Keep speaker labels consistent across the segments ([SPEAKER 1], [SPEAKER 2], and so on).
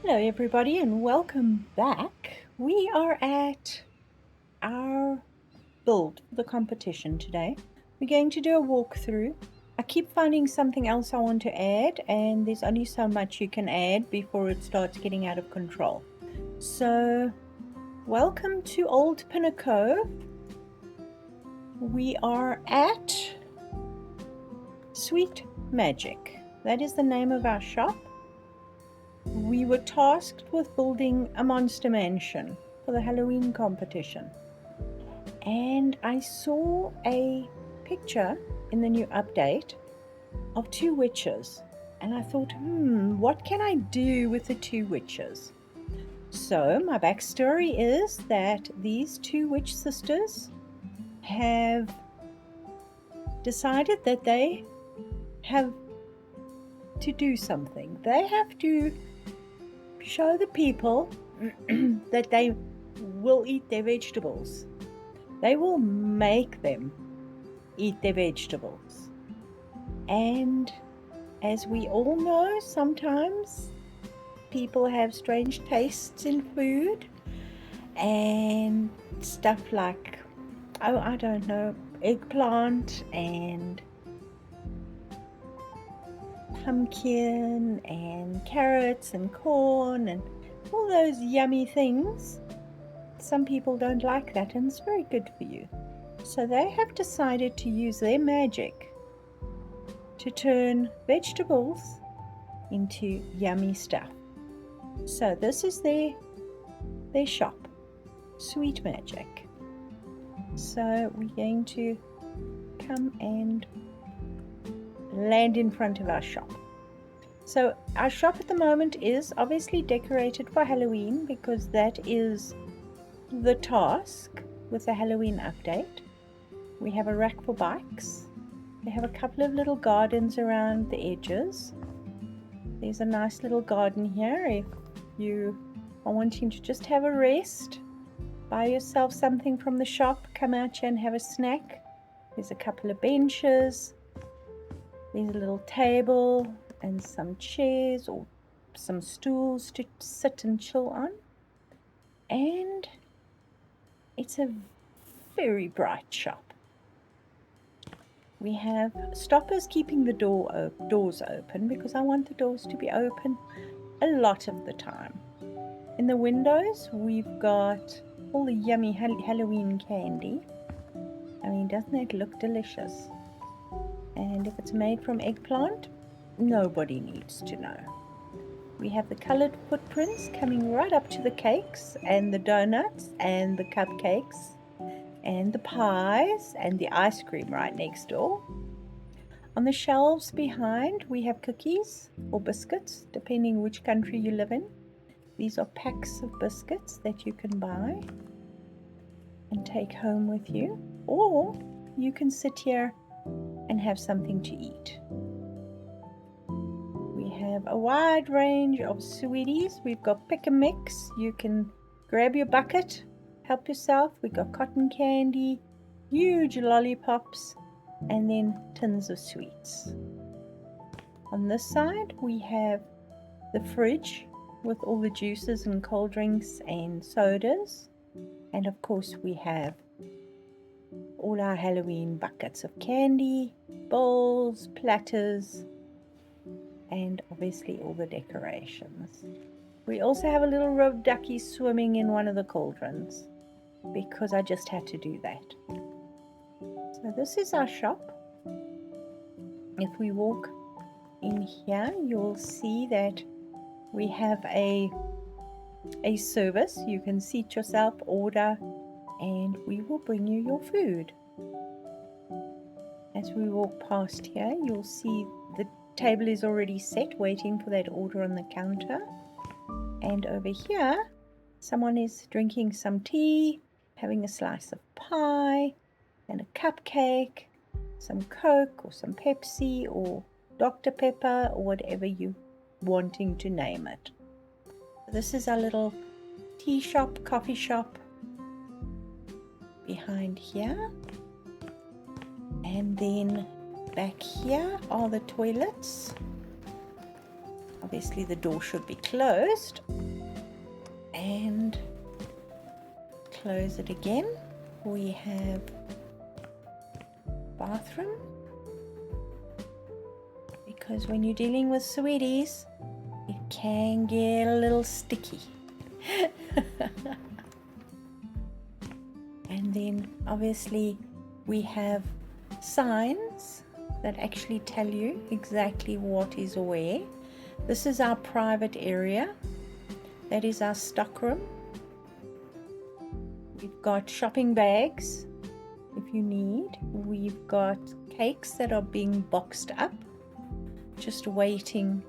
[SPEAKER 1] Hello everybody and welcome back. We are at our build for the competition today. We're going to do a walkthrough. I keep finding something else I want to add, and there's only so much you can add before it starts getting out of control. So welcome to Old Pinnacle. We are at Sweetmagic. That is the name of our shop. We were tasked with building a monster mansion for the Halloween competition. And I saw a picture in the new update of two witches. And I thought, what can I do with the two witches? So my backstory is that these two witch sisters have decided that they have to do something. They have to show the people that they will eat their vegetables. They will make them eat their vegetables. And as we all know, sometimes people have strange tastes in food and stuff like, I don't know, eggplant and pumpkin and carrots and corn and all those yummy things. Some people don't like that, and it's very good for you. So they have decided to use their magic to turn vegetables into yummy stuff. So this is their shop, Sweetmagic. So we're going to come and land in front of our shop. So our shop at the moment is obviously decorated for Halloween because that is the task with the Halloween update. We have a rack for bikes. We have a couple of little gardens around the edges. There's a nice little garden here if you are wanting to just have a rest, buy yourself something from the shop, come out here and have a snack. There's a couple of benches. There's a little table and some chairs or some stools to sit and chill on. And it's a very bright shop. We have stoppers keeping the doors open because I want the doors to be open a lot of the time. In the windows, we've got all the yummy Halloween candy. I mean, doesn't it look delicious? And if it's made from eggplant, nobody needs to know. We have the colored footprints coming right up to the cakes and the donuts and the cupcakes and the pies and the ice cream right next door. On the shelves behind, we have cookies or biscuits, depending which country you live in. These are packs of biscuits that you can buy and take home with you, or you can sit here and have something to eat. We have a wide range of sweeties. We've got pick and mix. You can grab your bucket, help yourself. We've got cotton candy, huge lollipops, and then tins of sweets. On this side, we have the fridge with all the juices and cold drinks and sodas. And of course, we have all our Halloween buckets of candy, bowls, platters, and obviously all the decorations. We also have a little rub ducky swimming in one of the cauldrons because I just had to do that. So this is our shop. If we walk in here, you'll see that we have a service. You can seat yourself, order, and we will bring you your food. As we walk past here, you'll see the table is already set, waiting for that order on the counter. And over here, someone is drinking some tea, having a slice of pie, and a cupcake, some Coke or some Pepsi or Dr. Pepper or whatever you wanting to name it. This is our little tea shop, coffee shop behind here. And then back here are the toilets. obviously the door should be closed, and close it again. We have bathroom, because when you're dealing with sweeties, it can get a little sticky. And then obviously we have signs that actually tell you exactly what is where. This is our private area. That is our stockroom. We've got shopping bags if you need. We've got cakes that are being boxed up, just waiting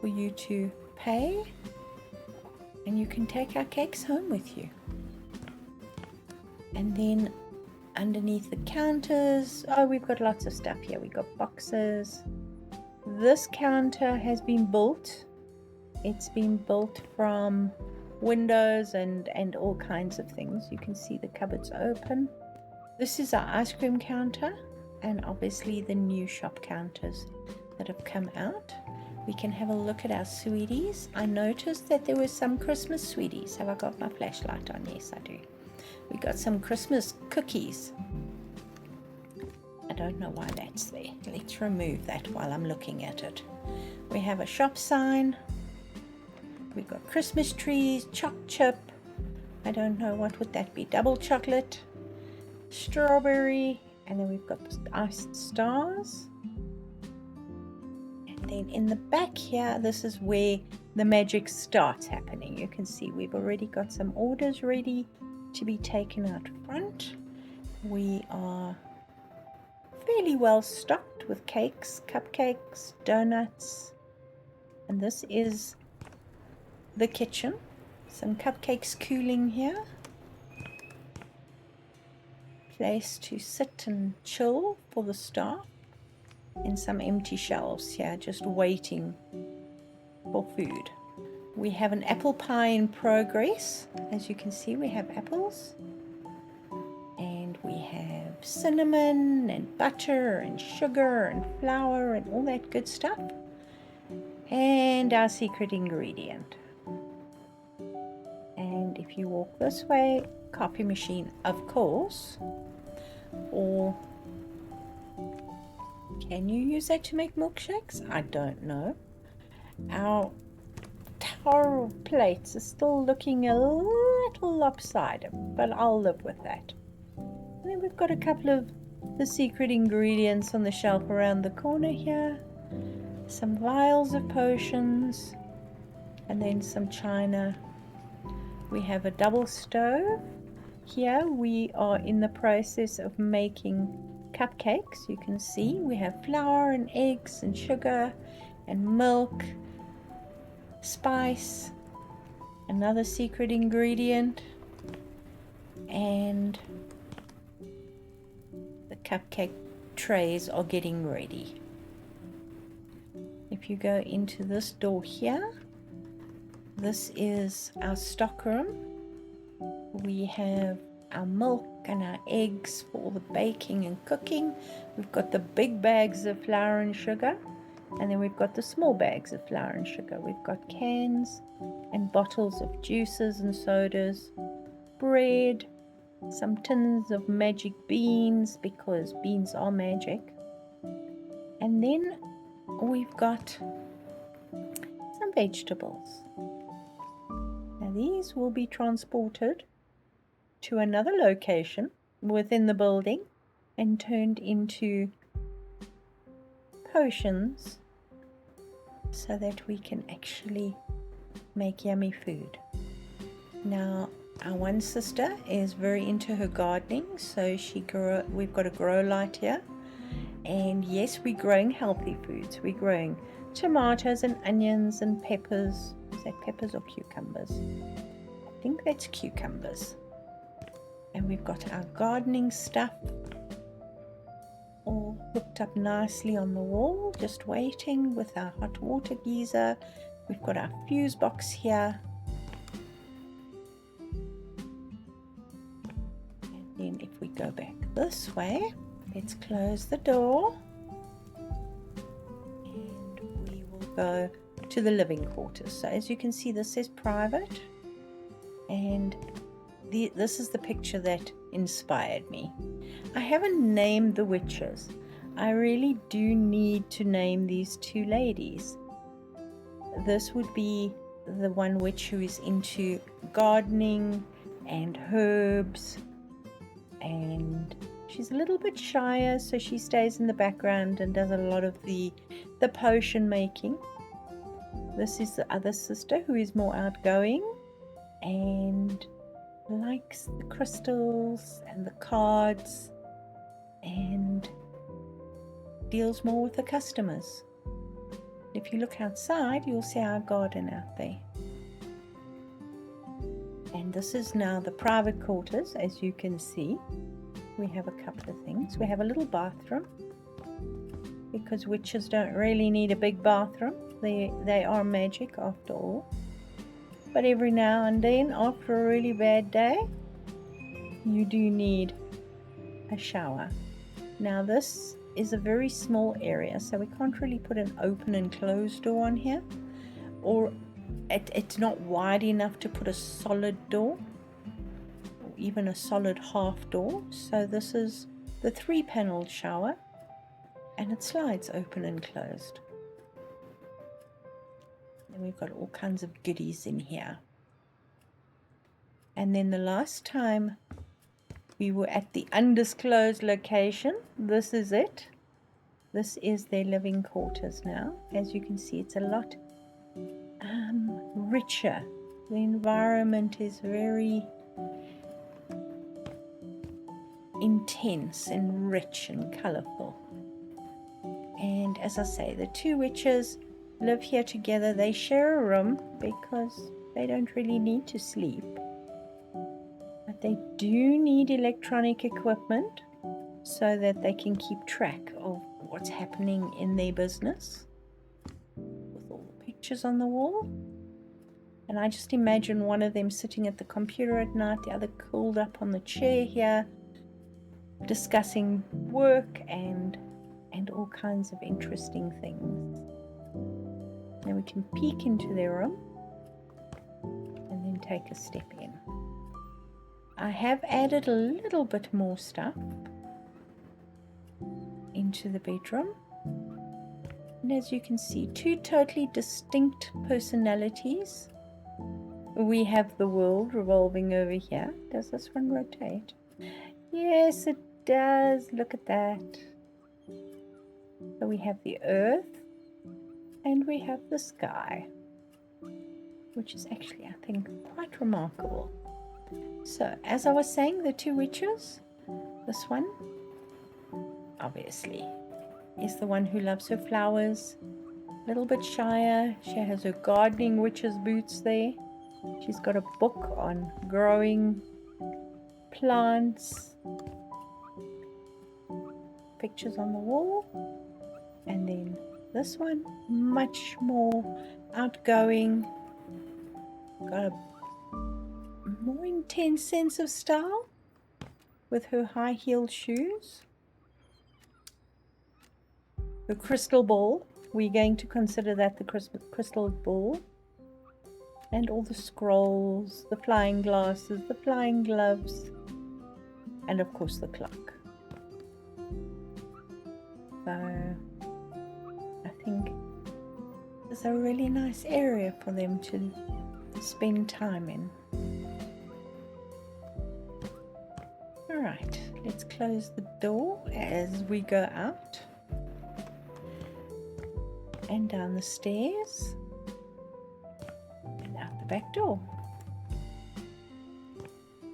[SPEAKER 1] for you to pay, and you can take our cakes home with you. And then underneath the counters, oh, we've got lots of stuff here. We've got boxes. This counter has been built. It's been built from windows and all kinds of things. You can see the cupboards open. This is our ice cream counter, and obviously the new shop counters that have come out. We can have a look at our sweeties. I noticed that there were some Christmas sweeties. Have I got my flashlight on? Yes, I do. We got some Christmas cookies. I don't know why that's there. Let's remove that while I'm looking at it. We have a shop sign. We've got Christmas trees, choc chip. I don't know, what would that be? Double chocolate, strawberry, and then we've got iced stars. And then in the back here, this is where the magic starts happening. You can see we've already got some orders ready to be taken out front. We are fairly well stocked with cakes, cupcakes, donuts, and this is the kitchen. Some cupcakes cooling here. Place to sit and chill for the staff, and some empty shelves here just waiting for food. We have an apple pie in progress. As you can see, we have apples, and we have cinnamon and butter and sugar and flour and all that good stuff, and our secret ingredient. And if you walk this way, coffee machine, of course. Or can you use that to make milkshakes? I don't know. Our tower plates are still looking a little lopsided, but I'll live with that. And then we've got a couple of the secret ingredients on the shelf around the corner here. Some vials of potions, and then some china. We have a double stove. Here we are in the process of making cupcakes. You can see we have flour and eggs and sugar and milk, spice, another secret ingredient, and the cupcake trays are getting ready. If you go into this door here, this is our stockroom. We have our milk and our eggs for all the baking and cooking. We've got the big bags of flour and sugar, and then we've got the small bags of flour and sugar. We've got cans and bottles of juices and sodas, bread, some tins of magic beans, because beans are magic. And then we've got some vegetables. Now these will be transported to another location within the building and turned into potions so that we can actually make yummy food. Now our one sister is very into her gardening, so we've got a grow light here, and yes, we're growing healthy foods. We're growing tomatoes and onions and peppers. Is that peppers or cucumbers? I think that's cucumbers. And we've got our gardening stuff all hooked up nicely on the wall, just waiting with our hot water geyser. We've got our fuse box here. And then if we go back this way, let's close the door. And we will go to the living quarters. So as you can see, this says private, and this is the picture that inspired me. I haven't named the witches. I really do need to name these two ladies. This would be the one witch who is into gardening and herbs, and she's a little bit shyer, so she stays in the background and does a lot of the potion making. This is the other sister who is more outgoing and likes the crystals and the cards and deals more with the customers. If you look outside, you'll see our garden out there. And this is now the private quarters. As you can see, we have a couple of things. We have a little bathroom, because witches don't really need a big bathroom. They are magic after all. But every now and then, after a really bad day, you do need a shower. Now this is a very small area, so we can't really put an open and closed door on here, or it's not wide enough to put a solid door or even a solid half door. So this is the 3-panel shower, and it slides open and closed. And we've got all kinds of goodies in here. And then the last time we were at the undisclosed location, this is it. This is their living quarters now. As you can see, it's a lot richer. The environment is very intense and rich and colorful. And as I say, the two witches live here together. They share a room because they don't really need to sleep. But they do need electronic equipment so that they can keep track of what's happening in their business, with all the pictures on the wall. And I just imagine one of them sitting at the computer at night, the other curled up on the chair here, discussing work and all kinds of interesting things. Then we can peek into their room and then take a step in. I have added a little bit more stuff into the bedroom. And as you can see, two totally distinct personalities. We have the world revolving over here. Does this one rotate? Yes, it does. Look at that. So we have the earth and we have the sky, which is actually, I think, quite remarkable. So, as I was saying, the two witches, this one, obviously, is the one who loves her flowers, a little bit shyer. She has her gardening witch's boots there. She's got a book on growing plants, pictures on the wall. And then this one, much more outgoing, got a more intense sense of style with her high-heeled shoes. Her crystal ball, we're going to consider that the crystal ball. And all the scrolls, the flying glasses, the flying gloves, and of course the clock. So I think it's a really nice area for them to spend time in. Alright, let's close the door as we go out and down the stairs. Out the back door.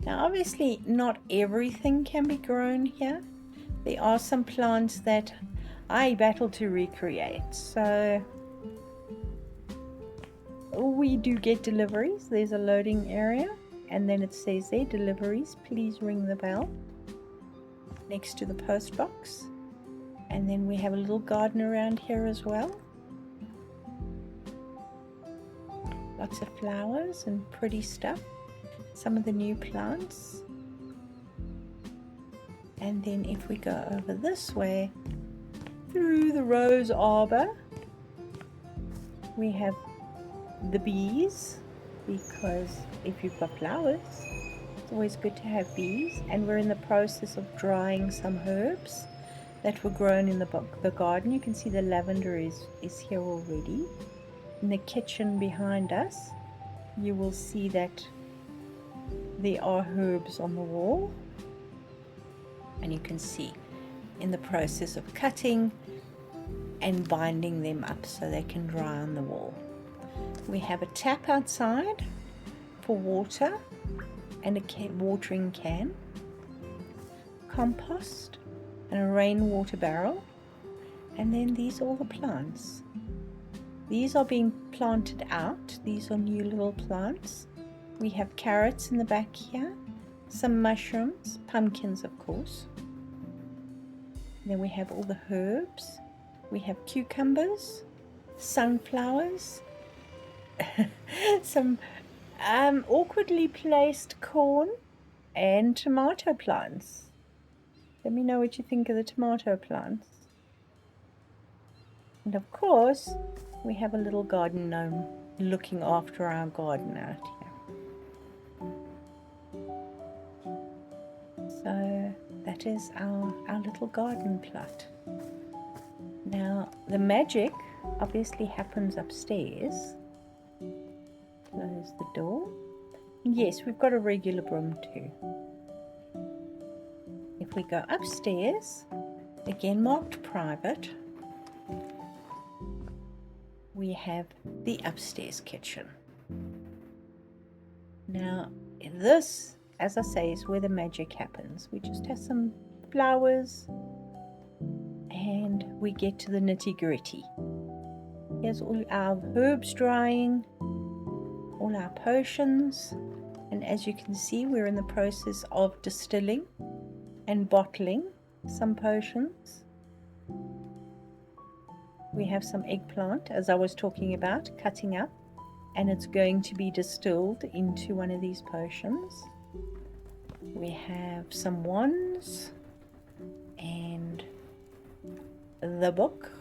[SPEAKER 1] Now obviously not everything can be grown here. There are some plants that I battle to recreate, so we do get deliveries. There's a loading area and then it says there, deliveries, please ring the bell, next to the post box. And then we have a little garden around here as well. Lots of flowers and pretty stuff. Some of the new plants. And then if we go over this way, through the rose arbor, We have the bees, because if you've got flowers, it's always good to have bees. And we're in the process of drying some herbs that were grown in the garden. You can see the lavender is here already. In the kitchen behind us, you will see that there are herbs on the wall, and you can see in the process of cutting and binding them up so they can dry on the wall. We have a tap outside for water and a watering can, compost and a rainwater barrel, and then these are all the plants. These are being planted out. These are new little plants. We have carrots in the back here, some mushrooms, pumpkins of course. Then we have all the herbs. We have cucumbers, sunflowers, some awkwardly placed corn and tomato plants. Let me know what you think of the tomato plants. And of course, we have a little garden gnome looking after our garden out here. So that is our little garden plot. Now the magic obviously happens upstairs. Close the door. Yes, we've got a regular broom too. If we go upstairs, again marked private, we have the upstairs kitchen. Now this, as I say, is where the magic happens. We just have some flowers and we get to the nitty-gritty. Here's all our herbs drying, all our potions, and as you can see, we're in the process of distilling and bottling some potions. We have some eggplant, as I was talking about, cutting up, and it's going to be distilled into one of these potions. We have some wands and the book,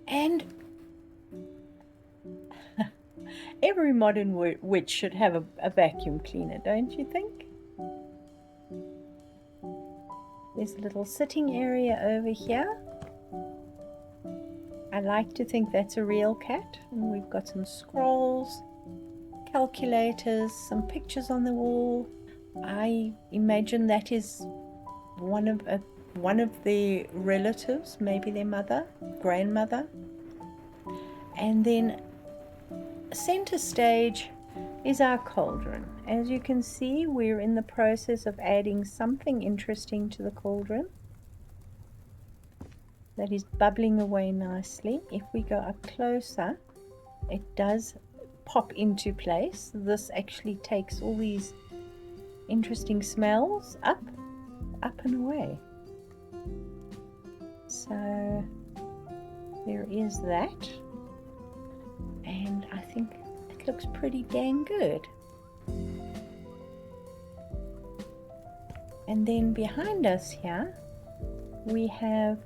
[SPEAKER 1] and every modern witch should have a vacuum cleaner, don't you think? There's a little sitting area over here. I like to think that's a real cat. And we've got some scrolls, calculators, some pictures on the wall. I imagine that is one of their relatives, maybe their mother, grandmother. And then center stage is our cauldron. As you can see, we're in the process of adding something interesting to the cauldron that is bubbling away nicely. If we go up closer, it does pop into place. This actually takes all these interesting smells up and away. So there is that, and I think it looks pretty dang good. And then behind us here we have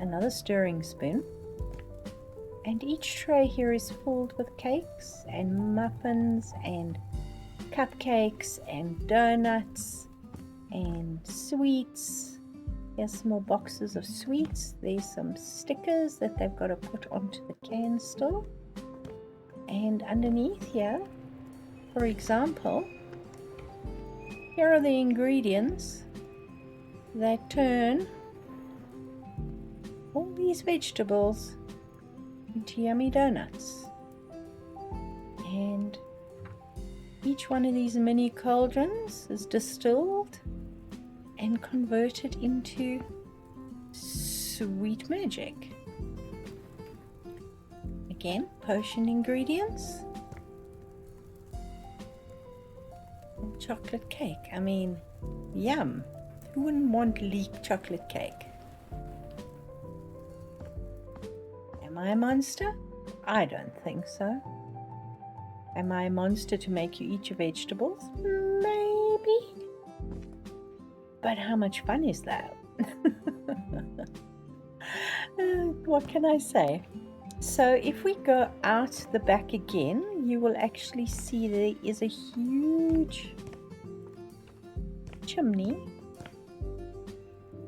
[SPEAKER 1] another stirring spoon, and each tray here is filled with cakes and muffins and cupcakes and donuts and sweets. Here's some more boxes of sweets. There's some stickers that they've got to put onto the can still. And underneath here, for example, here are the ingredients that turn all these vegetables into yummy donuts. And each one of these mini cauldrons is distilled and converted into sweet magic. Again, potion ingredients and chocolate cake. I mean, yum. Who wouldn't want leek chocolate cake? Am I a monster? I don't think so. Am I a monster to make you eat your vegetables? Maybe. But how much fun is that? What can I say? So if we go out the back again, you will actually see there is a huge chimney,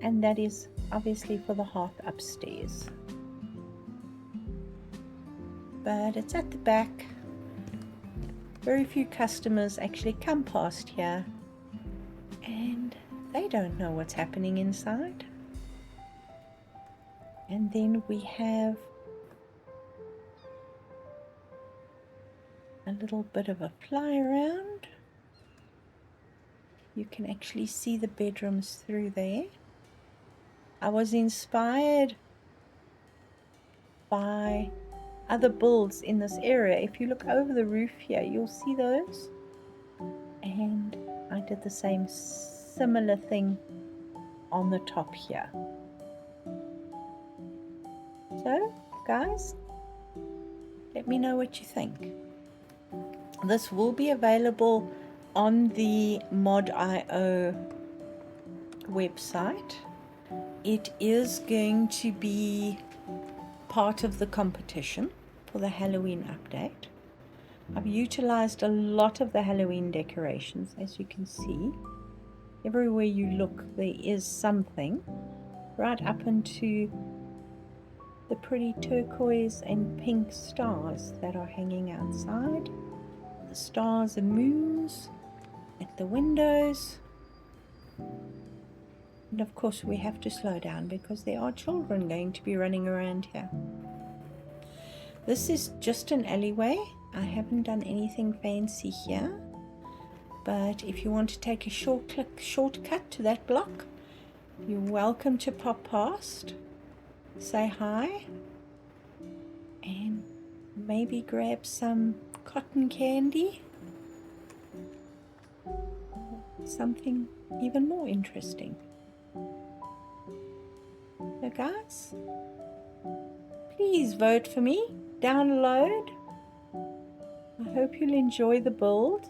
[SPEAKER 1] and that is obviously for the hearth upstairs. But it's at the back. Very few customers actually come past here, and they don't know what's happening inside. And then we have a little bit of a fly around. You can actually see the bedrooms through there. I was inspired by other builds in this area. If you look over the roof here, you'll see those. And I did the same similar thing on the top here. So, guys, let me know what you think. This will be available on the mod.io website. It is going to be part of the competition for the Halloween update. I've utilized a lot of the Halloween decorations, as you can see. Everywhere you look, there is something, right up into the pretty turquoise and pink stars that are hanging outside, the stars and moons at the windows. And of course we have to slow down because there are children going to be running around here. This is just an alleyway. I haven't done anything fancy here, but if you want to take a shortcut to that block, you're welcome to pop past, say hi, and maybe grab some cotton candy, something even more interesting. So guys, please vote for me, download. I hope you'll enjoy the build.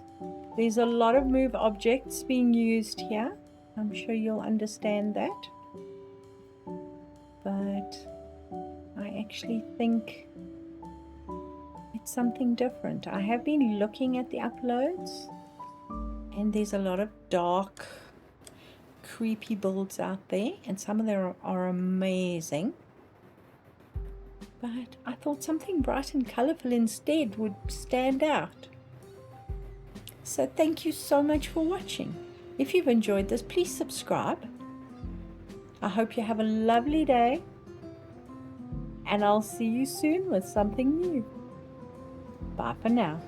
[SPEAKER 1] There's a lot of move objects being used here. I'm sure you'll understand that. But I actually think it's something different. I have been looking at the uploads, and there's a lot of dark, creepy builds out there, and some of them are amazing. But I thought something bright and colorful instead would stand out. So thank you so much for watching. If you've enjoyed this, please subscribe. I hope you have a lovely day, and I'll see you soon with something new. Bye for now.